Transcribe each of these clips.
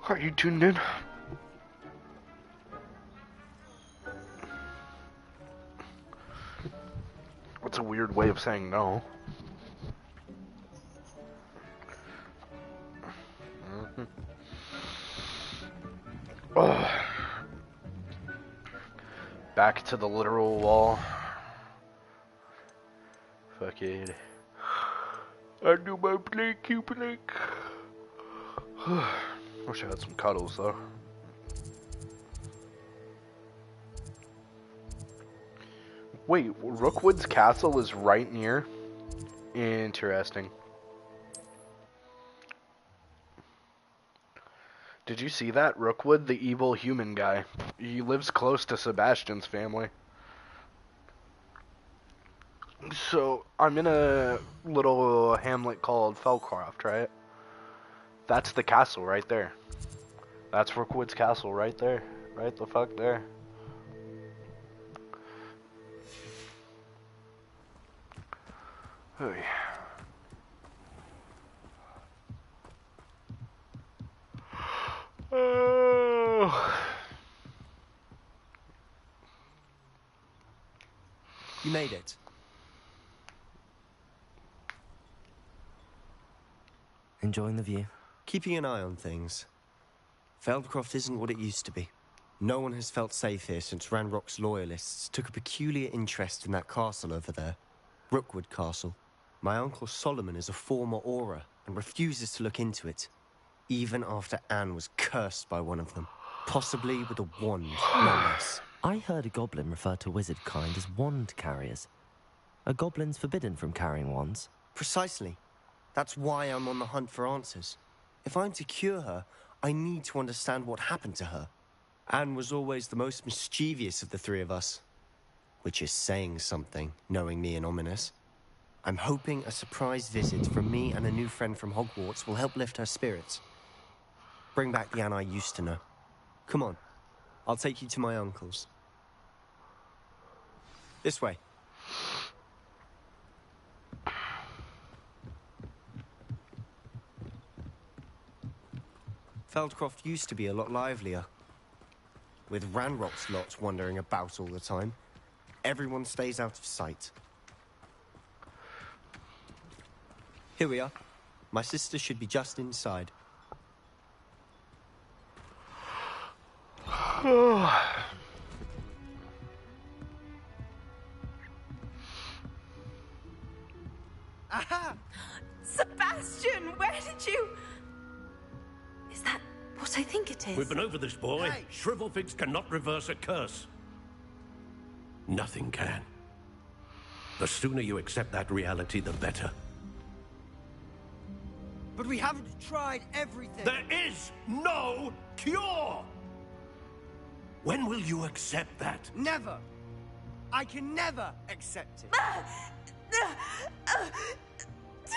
Are you tuned in? What's a weird way of saying no? Oh. Back to the literal wall. Fuck it. I do my blinky blink. Wish I had some cuddles though. Wait, Rookwood's castle is right near? Interesting. Did you see that? Rookwood, the evil human guy. He lives close to Sebastian's family. So, I'm in a little hamlet called Felcroft, right? That's the castle right there. That's Rookwood's castle right there. Right the fuck there. Hey. Oh. You made it. Enjoying the view? Keeping an eye on things. Feldcroft isn't what it used to be. No one has felt safe here since Ranrock's loyalists took a peculiar interest in that castle over there. Rookwood Castle. My uncle Solomon is a former Auror and refuses to look into it, even after Anne was cursed by one of them. Possibly with a wand, no less. I heard a goblin refer to wizard kind as wand carriers. Are goblins forbidden from carrying wands? Precisely. That's why I'm on the hunt for answers. If I'm to cure her, I need to understand what happened to her. Anne was always the most mischievous of the three of us. Which is saying something, knowing me and Ominous. I'm hoping a surprise visit from me and a new friend from Hogwarts will help lift her spirits. Bring back the Anne I used to know. Come on, I'll take you to my uncle's. This way. Feldcroft used to be a lot livelier. With Ranrock's lot wandering about all the time, everyone stays out of sight. Here we are. My sister should be just inside. Aha! Sebastian, where did you... Is that what I think it is? We've been over this, boy. Hey. Shrivelfigs cannot reverse a curse. Nothing can. The sooner you accept that reality, the better. But we haven't tried everything. There is no cure! When will you accept that? Never. I can never accept it.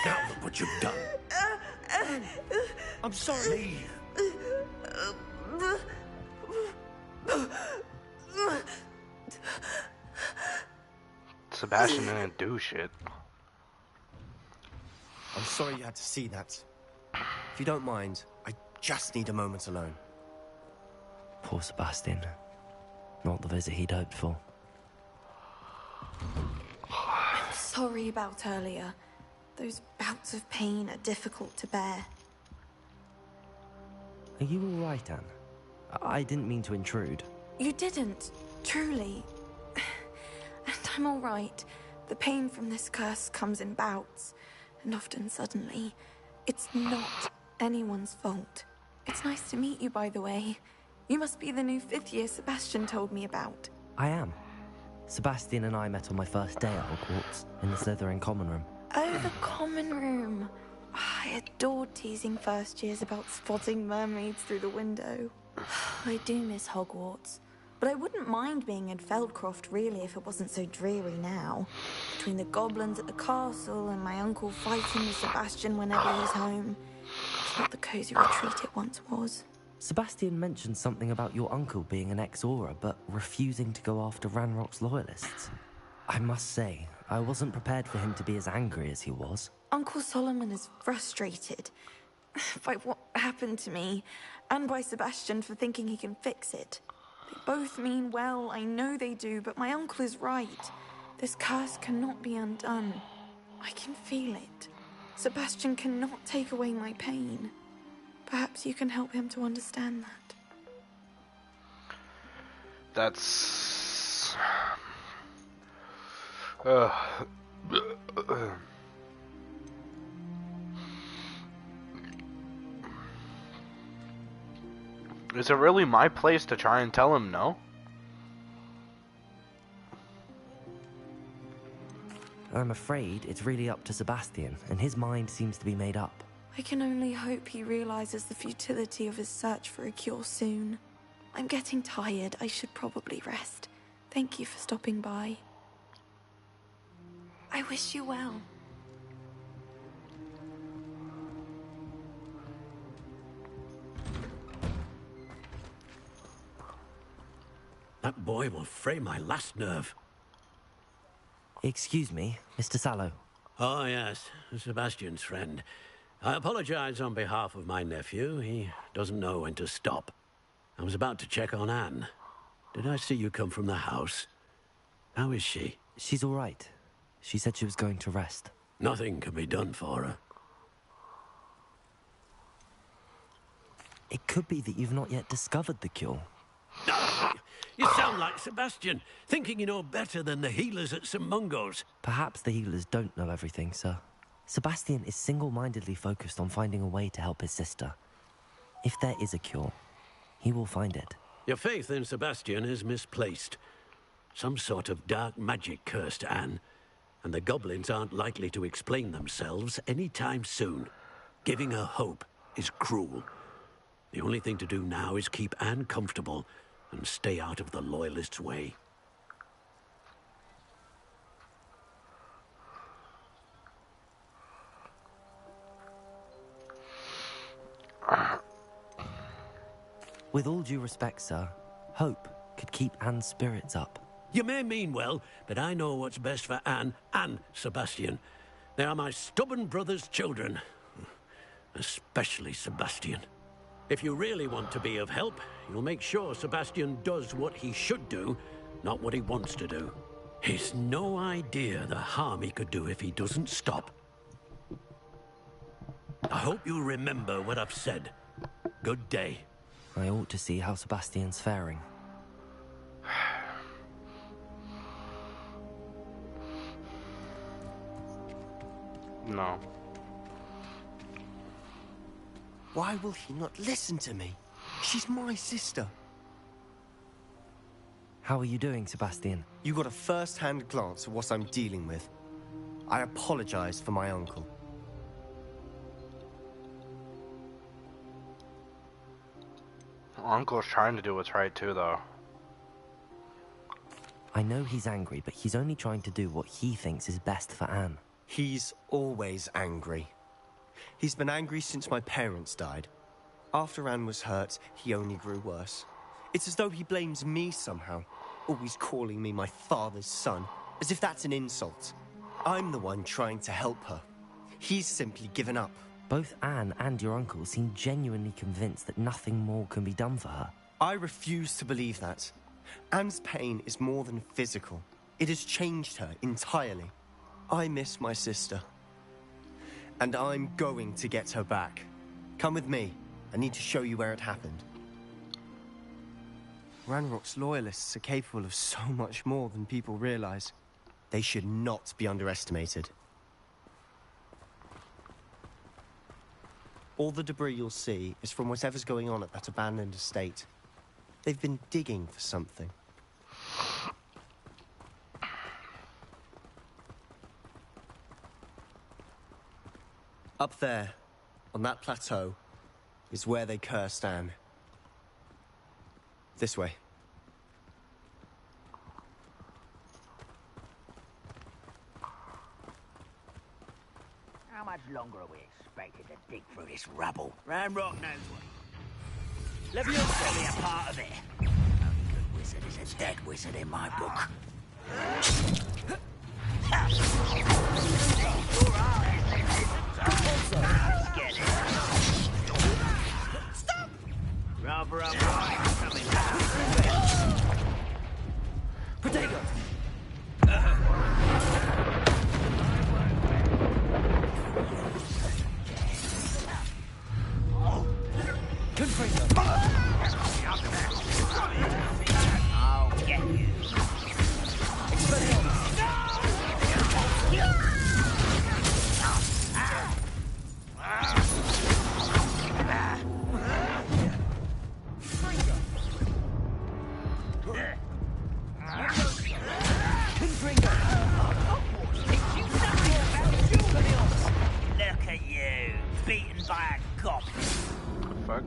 Now look what you've done. I'm sorry. Leave. Sebastian didn't do shit. I'm sorry you had to see that. If you don't mind, I just need a moment alone. Poor Sebastian. Not the visit he'd hoped for. I'm sorry about earlier. Those bouts of pain are difficult to bear. Are you all right, Anne? I didn't mean to intrude. You didn't, truly. And I'm all right. The pain from this curse comes in bouts, and often suddenly. It's not anyone's fault. It's nice to meet you, by the way. You must be the new 5th year Sebastian told me about. I am. Sebastian and I met on my first day at Hogwarts, in the Slytherin common room. Oh, the common room. I adored teasing first years about spotting mermaids through the window. I do miss Hogwarts, but I wouldn't mind being in Feldcroft really if it wasn't so dreary now. Between the goblins at the castle and my uncle fighting with Sebastian whenever he's home. It's not the cozy retreat it once was. Sebastian mentioned something about your uncle being an ex-Auror, but refusing to go after Ranrock's loyalists. I must say, I wasn't prepared for him to be as angry as he was. Uncle Solomon is frustrated. by what happened to me, and by Sebastian for thinking he can fix it. They both mean well, I know they do, but my uncle is right. This curse cannot be undone. I can feel it. Sebastian cannot take away my pain. Perhaps you can help him to understand that. That's... Is it really my place to try and tell him no? I'm afraid it's really up to Sebastian, and his mind seems to be made up. I can only hope he realizes the futility of his search for a cure soon. I'm getting tired. I should probably rest. Thank you for stopping by. I wish you well. That boy will fray my last nerve. Excuse me, Mr. Sallow. Oh, yes, Sebastian's friend. I apologize on behalf of my nephew. He doesn't know when to stop. I was about to check on Anne. Did I see you come from the house? How is she? She's all right. She said she was going to rest. Nothing can be done for her. It could be that you've not yet discovered the cure. You sound like Sebastian, thinking you know better than the healers at St. Mungo's. Perhaps the healers don't know everything, sir. Sebastian is single-mindedly focused on finding a way to help his sister. If there is a cure, he will find it. Your faith in Sebastian is misplaced. Some sort of dark magic cursed Anne, and the goblins aren't likely to explain themselves anytime soon. Giving her hope is cruel. The only thing to do now is keep Anne comfortable and stay out of the Loyalists' way. With all due respect, sir, hope could keep Anne's spirits up. You may mean well, but I know what's best for Anne and Sebastian. They are my stubborn brother's children. Especially Sebastian. If you really want to be of help, you'll make sure Sebastian does what he should do, not what he wants to do. He's no idea the harm he could do if he doesn't stop. I hope you remember what I've said. Good day. I ought to see how Sebastian's faring. No. Why will he not listen to me? She's my sister. How are you doing, Sebastian? You got a first-hand glance at what I'm dealing with. I apologize for my uncle. Uncle's trying to do what's right too, though. I know he's angry, but he's only trying to do what he thinks is best for Anne. He's always angry. He's been angry since my parents died. After Anne was hurt, he only grew worse. It's as though he blames me somehow, always calling me my father's son, as if that's an insult. I'm the one trying to help her. He's simply given up. Both Anne and your uncle seem genuinely convinced that nothing more can be done for her. I refuse to believe that. Anne's pain is more than physical. It has changed her entirely. I miss my sister. And I'm going to get her back. Come with me. I need to show you where it happened. Ranrock's loyalists are capable of so much more than people realize. They should not be underestimated. All the debris you'll see is from whatever's going on at that abandoned estate. They've been digging for something. Up there, on that plateau, is where they cursed Anne. This way. How much longer are we expected to dig through this rubble? Ranrock knows what. Leviosa be a part of it. Only good wizard is a dead wizard in my book. Your eyes, get it. Cover up right. Coming down. Protego! Confringo! I'll get you. Expelliarmus! Confringo! Expelliarmus! Look at you, beaten by a goblin. The fuck?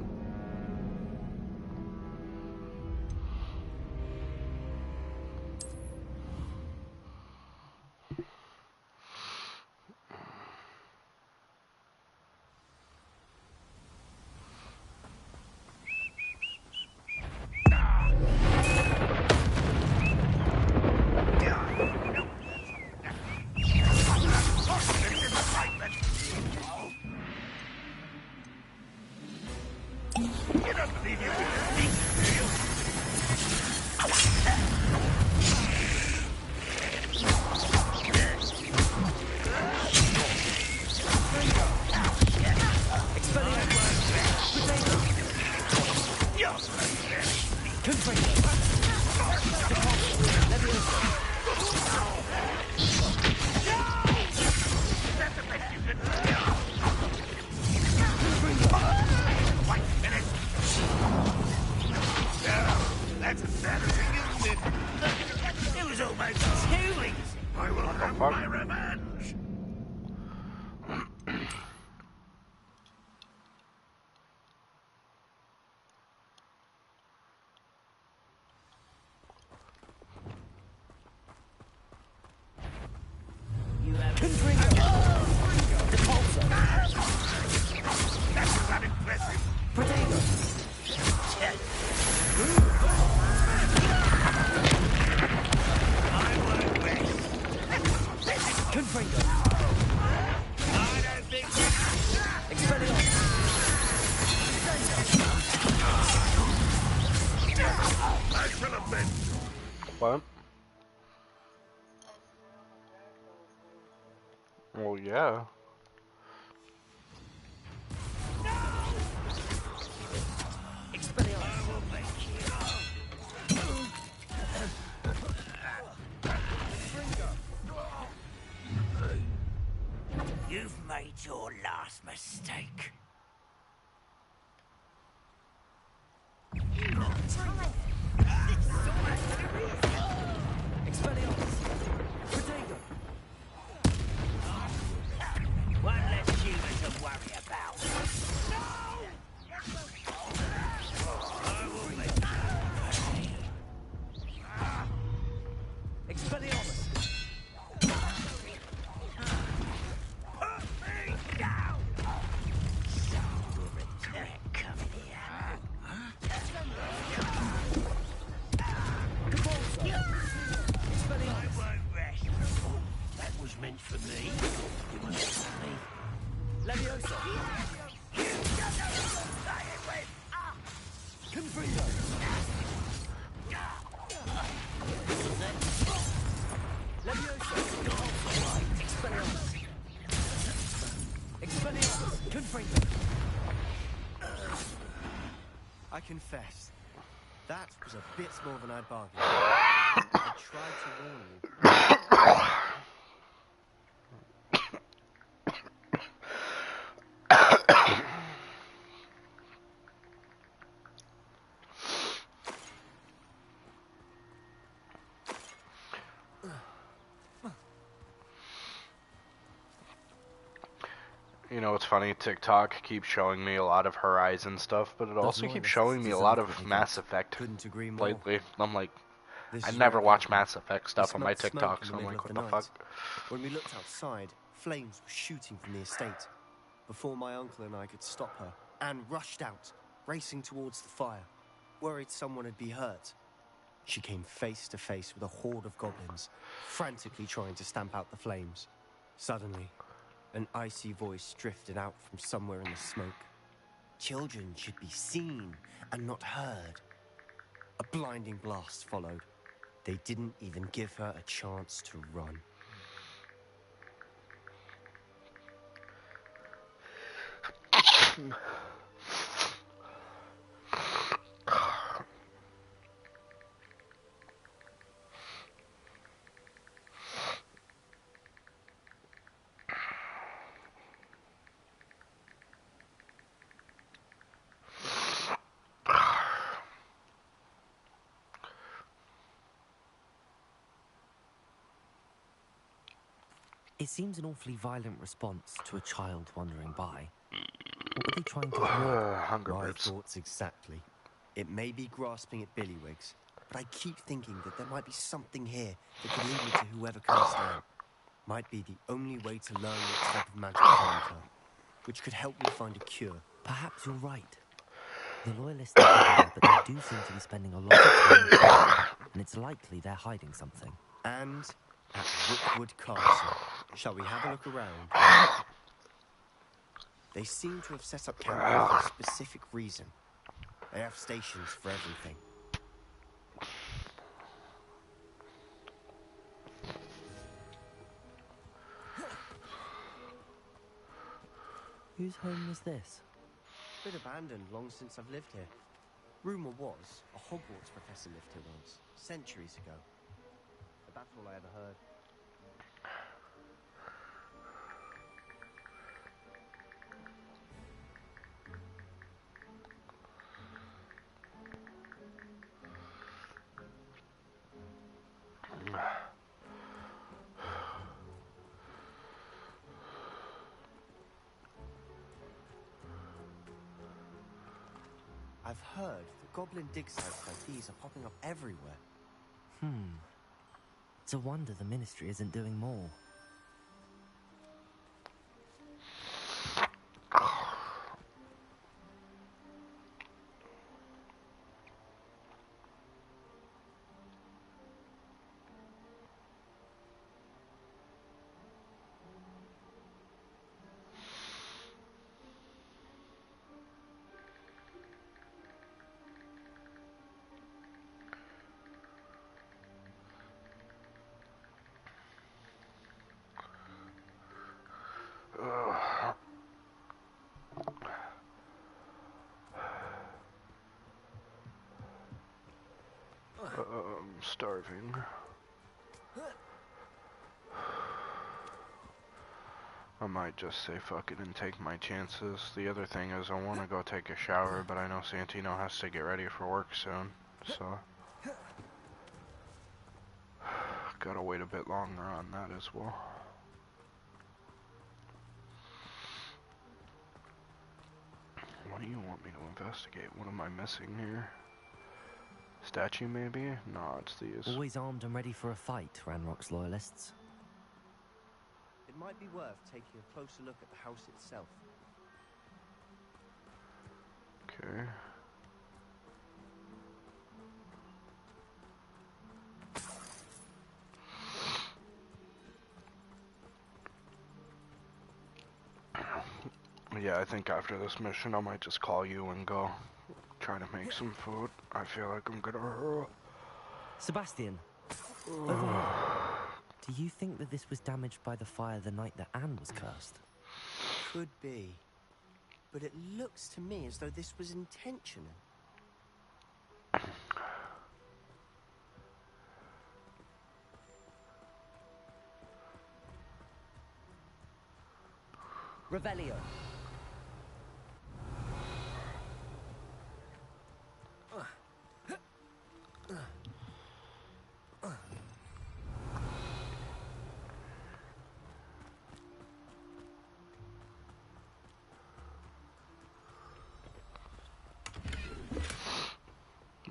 It was almost too easy. I will have fuck? my revenge. You have That's not impressive. I won't rest. I don't think I shall have been. What? Well, yeah. You've made your last mistake. One less human to worry about. I will make Expelliarmus! Put me down! You'll regret coming here. I won't rest. That was meant for me. You understand? Leviosa! Confringo! Leviosa! Expelliarmus! Expelliarmus! Confringo! I confess, that was a bit more than I'd bargained for. I tried to warn you. You know, it's funny, TikTok keeps showing me a lot of Horizon stuff, but it also keeps showing me a lot of Mass Effect Couldn't agree more. lately. I'm like, This I is never where watch it Mass Effect We stuff on my smelled smoke TikTok, in so the I'm middle like, of what the night. fuck? When we looked outside, flames were shooting from the estate. Before my uncle and I could stop her, Anne rushed out, racing towards the fire, worried someone had been hurt. She came face to face with a horde of goblins, frantically trying to stamp out the flames. Suddenly, an icy voice drifted out from somewhere in the smoke. Children should be seen and not heard. A blinding blast followed. They didn't even give her a chance to run. It seems an awfully violent response to a child wandering by. What were they trying to avoid? Hunger My burps. thoughts exactly. It may be grasping at Billywigs, but I keep thinking that there might be something here that could lead me to whoever comes down. Might be the only way to learn what type of magic harmed her, which could help me find a cure. Perhaps you're right. The Loyalists are everywhere, but they do seem to be spending a lot of time here, and it's likely they're hiding something. And at Rookwood Castle. Shall we have a look around? They seem to have set up camp here for a specific reason. They have stations for everything. Whose home was this? Bit abandoned long since I've lived here. Rumour was a Hogwarts professor lived here once, centuries ago. But that's all I ever heard. I've heard that goblin dig sites like these are popping up everywhere. It's a wonder the Ministry isn't doing more. I'm starving. I might just say fuck it and take my chances. The other thing is I want to go take a shower, but I know Santino has to get ready for work soon, so gotta wait a bit longer on that as well. What do you want me to investigate? What am I missing here? Statue maybe? No, it's these. Always armed and ready for a fight, Ranrock's Loyalists. It might be worth taking a closer look at the house itself. Okay. Yeah, I think after this mission I might just call you and go try to make some food. I feel like I'm gonna... Sebastian, over here. Do you think that this was damaged by the fire the night that Anne was cursed? Could be. But it looks to me as though this was intentional. Revelio.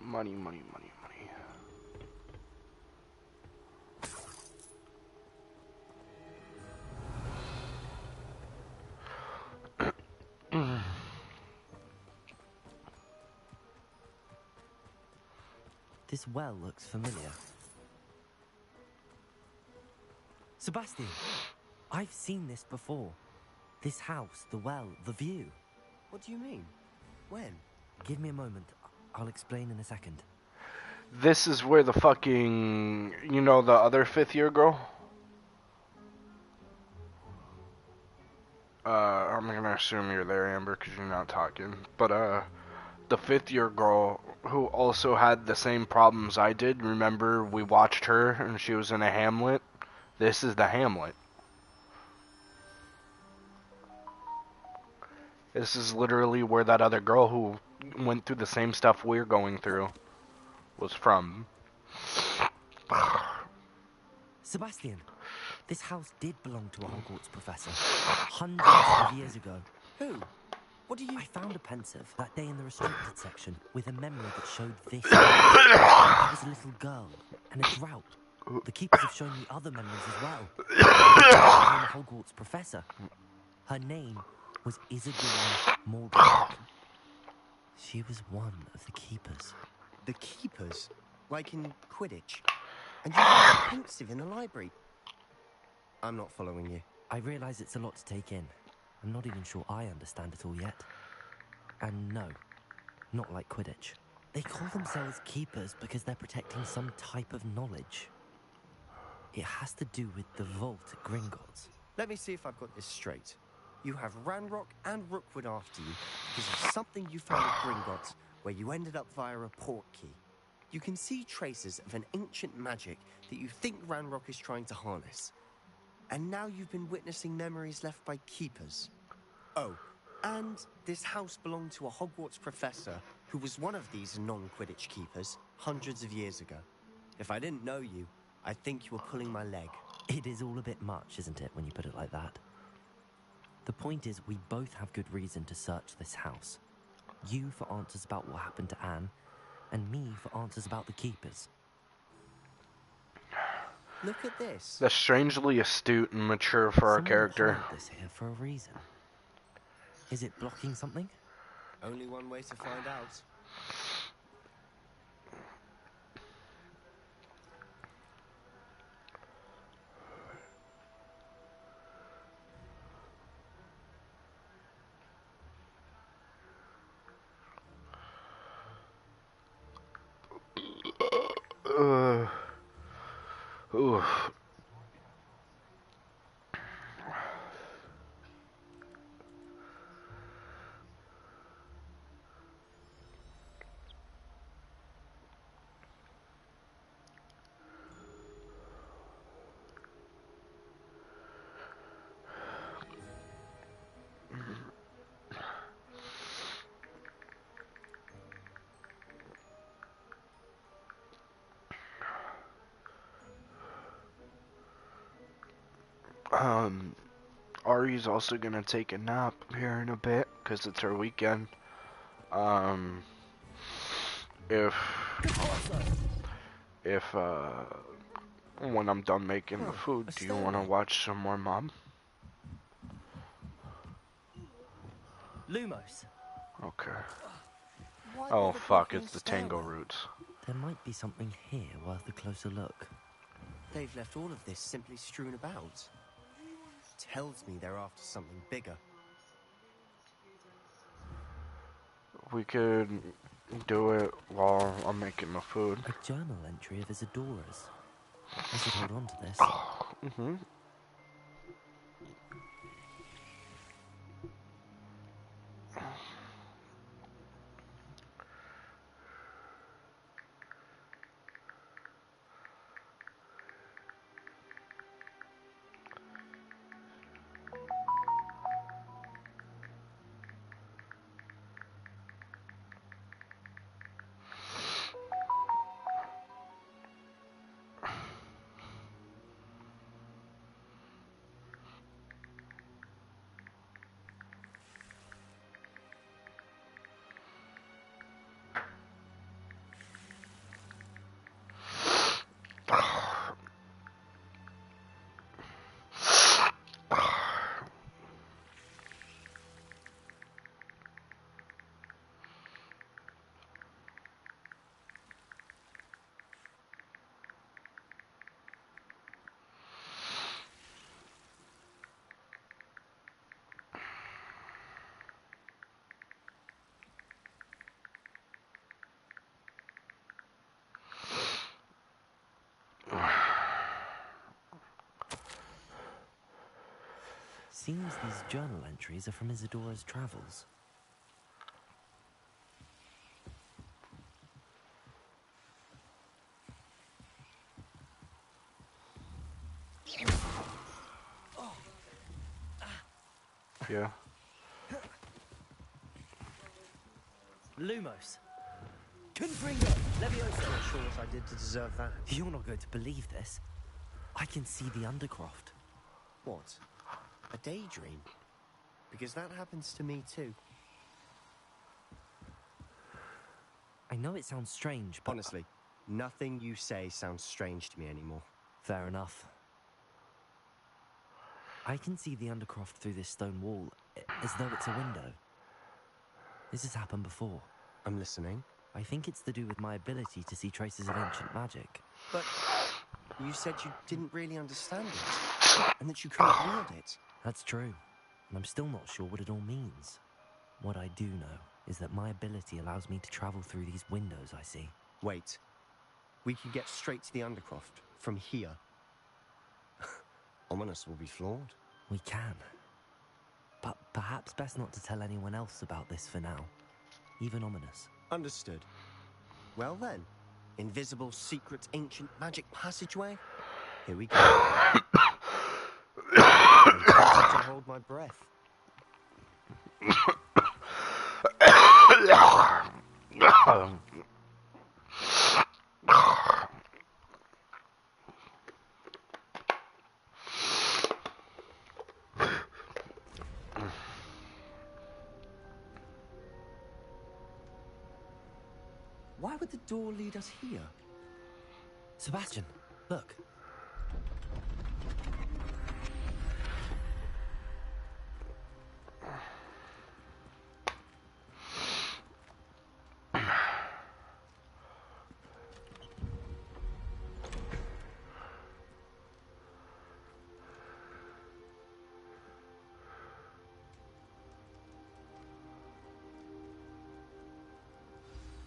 Money, money, money, money. This well looks familiar. Sebastian, I've seen this before. This house, the well, the view. What do you mean? When? Give me a moment. I'll explain in a second. This is where the fucking, you know, the other 5th-year girl? I'm gonna assume you're there, Amber, because you're not talking. But, the 5th-year girl who also had the same problems I did, remember we watched her and she was in a Hamlet? This is the Hamlet. This is literally where that other girl who went through the same stuff we're going through was from. Sebastian, this house did belong to a Hogwarts professor. Hundreds of years ago. Who? What do you... I found a pensive that day in the restricted section with a memory that showed this. I was a little girl and a drought. The keepers have shown me other memories as well. She became a Hogwarts professor. Her name was Isadora Morganlock. She was one of the keepers. The keepers? Like in Quidditch? And you have a pensive in the library? I'm not following you. I realize it's a lot to take in. I'm not even sure I understand it all yet. And no, not like Quidditch. They call themselves keepers because they're protecting some type of knowledge. It has to do with the vault at Gringotts. Let me see if I've got this straight. You have Ranrock and Rookwood after you because of something you found at Gringotts where you ended up via a portkey. You can see traces of an ancient magic that you think Ranrock is trying to harness. And now you've been witnessing memories left by keepers. Oh, and this house belonged to a Hogwarts professor who was one of these non-Quidditch keepers hundreds of years ago. If I didn't know you, I'd think you were pulling my leg. It is all a bit much, isn't it, when you put it like that? The point is, we both have good reason to search this house. You for answers about what happened to Anne, and me for answers about the keepers. Look at this. That's strangely astute and mature for our Someone character. piled this here for a reason. Is it blocking something? Only one way to find out. Ooh. Ari's also gonna take a nap here in a bit, because it's her weekend. If when I'm done making the food, do you want to watch some more, Mom? Lumos. Okay. Why Oh bother fuck, blocking it's the a Tango stairwell? Roots. There might be something here worth a closer look. They've left all of this simply strewn about. Tells me they're after something bigger. We could do it while I'm making the food. A journal entry of Isadora's. I should hold on to this. Mm-hmm. seems these journal entries are from Isadora's travels. Yeah. Lumos. Confringo! Leviosa! Not sure what I did to deserve that. You're not going to believe this. I can see the Undercroft. What? A daydream? Because that happens to me too. I know it sounds strange, but... Honestly, nothing you say sounds strange to me anymore. Fair enough. I can see the Undercroft through this stone wall, as though it's a window. This has happened before. I'm listening. I think it's to do with my ability to see traces of ancient magic. But you said you didn't really understand it, and that you couldn't wield it. That's true, and I'm still not sure what it all means. What I do know is that my ability allows me to travel through these windows I see. Wait. We could get straight to the Undercroft from here. Ominous will be floored. We can. But perhaps best not to tell anyone else about this for now. Even Ominous. Understood. Well then, invisible, secret, ancient magic passageway? Here we go. I'm tempted to hold my breath. Why would the door lead us here? Sebastian, look.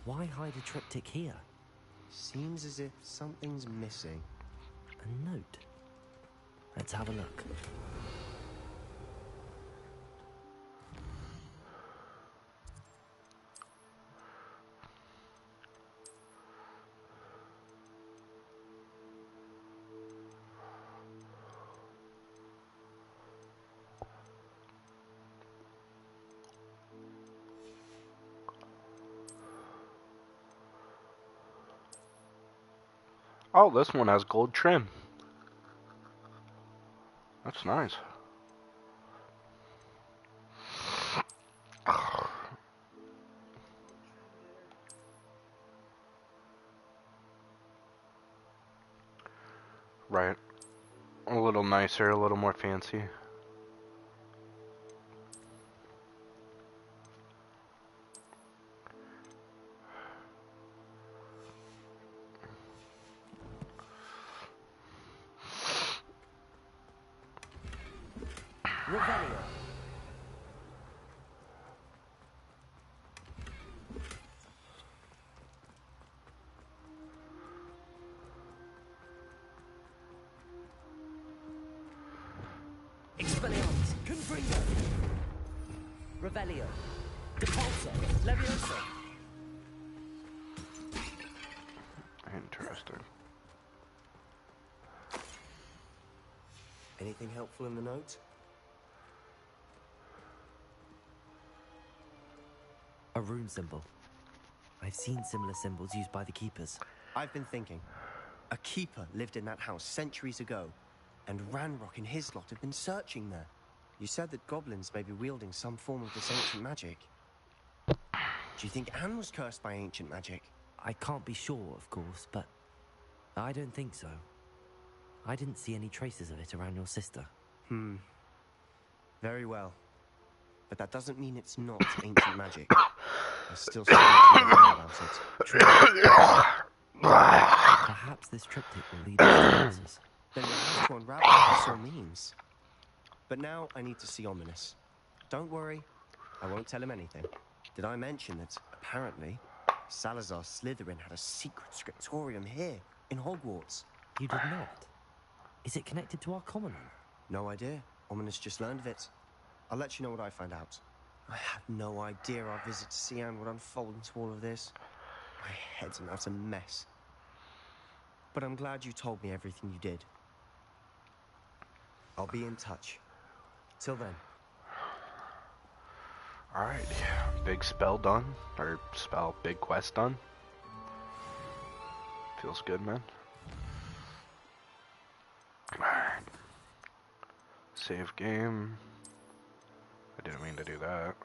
Why hide a triptych here? Seems as if something's missing. A note. Let's have a look. Oh, this one has gold trim. That's nice. Right. A little nicer, a little more fancy. Revelio. Expelliarmus. Confringo. Revelio. Depulso. Levioso. Interesting. Anything helpful in the note? A rune symbol. I've seen similar symbols used by the keepers. I've been thinking. A keeper lived in that house centuries ago, and Ranrock and his lot have been searching there. You said that goblins may be wielding some form of this ancient magic. Do you think Anne was cursed by ancient magic? I can't be sure, of course, but I don't think so. I didn't see any traces of it around your sister. Very well. But that doesn't mean it's not ancient magic. There's still so much to know about it. Perhaps this triptych will lead us to answers. Then we'll have to unravel what this all means. But now I need to see Ominous. Don't worry, I won't tell him anything. Did I mention that, apparently, Salazar Slytherin had a secret scriptorium here, in Hogwarts? You did not? Is it connected to our common room? No idea. Ominous just learned of it. I'll let you know what I find out. I had no idea our visit to Cian would unfold into all of this. My head's an utter mess. But I'm glad you told me everything you did. I'll be in touch. Till then. Alright, big spell done. Or big quest done. Feels good, man. Alright. Save game. I didn't mean to do that.